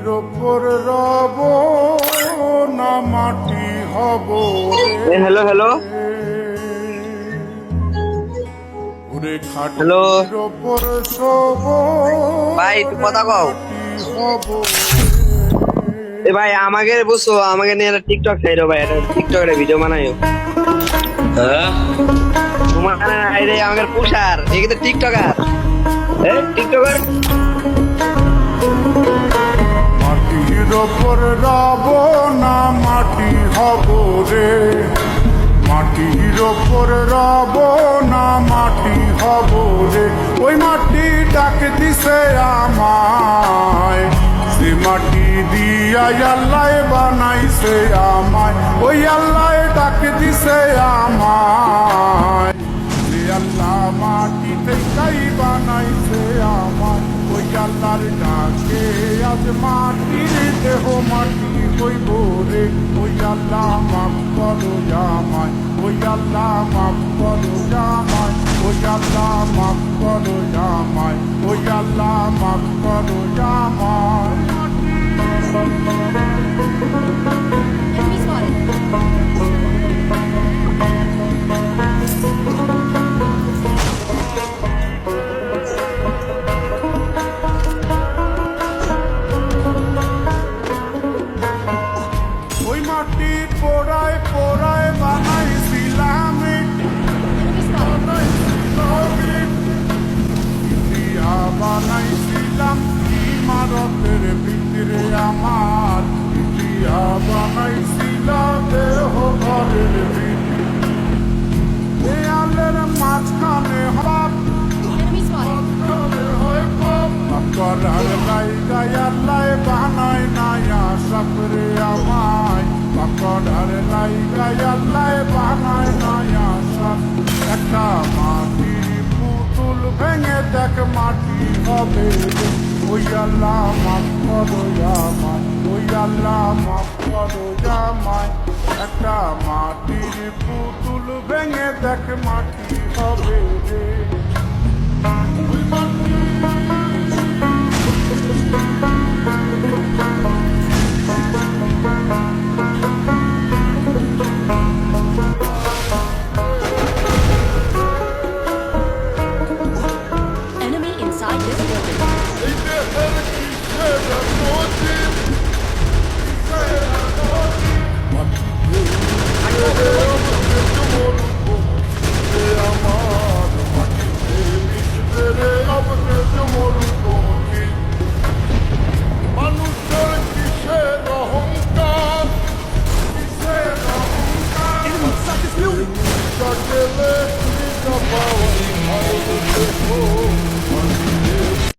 মাটির ওপর রব না মাটি হব হ্যালো হ্যালো ওরে হ্যালো খাটির ওপর শোব ভাই একটু কথা কও। মাটি হব এ ভাই আমাকে বুঝছো, আমাকে নিয়ে একটা টিকটক খাইরো ভাই, একটা টিকটকের ভিডিও বানাইও। হ্যাঁ তোমার আইরে আমাকে পুষার এই তো টিকটকার, টিকটকার। মাটির ওপর রব না মাটি হব রে মাটির ওপর রব না মাটি হব রে ওই মাটি ডাক দিছে আমায় সে মাটি দিয়া আল্লাহ বানাইছে আমায় ওই আল্লাহ ডাক দিছে আমায় সে আল্লাহ মাটি থেকেই বানাইছে আমায় ওই আল্লাহর ডাকে আজ মাটির দেহ মাটি হইব রে ওই আল্লাহ মাফ করো জামায় ওই আল্লাহ মাফ করো জামায় ওই আল্লাহ মাফ করো জামায় ওই আল্লাহ মাফ করো জামায় Enemies spotted. ওই মাটি পোড়ায় পোড়ায় বানাইছিলাম Enemies spotted. ইন্ডিয়া বানাইছিলাম ইমারতের ভিতরে আমার ইন্ডিয়া বানাইছিলাম দেহ ঘরের ভিতরে দেয়ালের মাঝখানে হব Enemies spotted. করার লাইগায় আল্লাহ বানায় নায়া সাপরে আমায় করার লাইগায় আল্লাহ বানায় নায়া সাপ একটা মাটির পুতুল ভেঙে দেখ মাটি হবে ওই আল্লাহ মাফ করো জামায় ওই আল্লাহ মাফ করো জামায় একটা মাটির পুতুল ভেঙে দেখ মাটি হবে রে ওই মাটি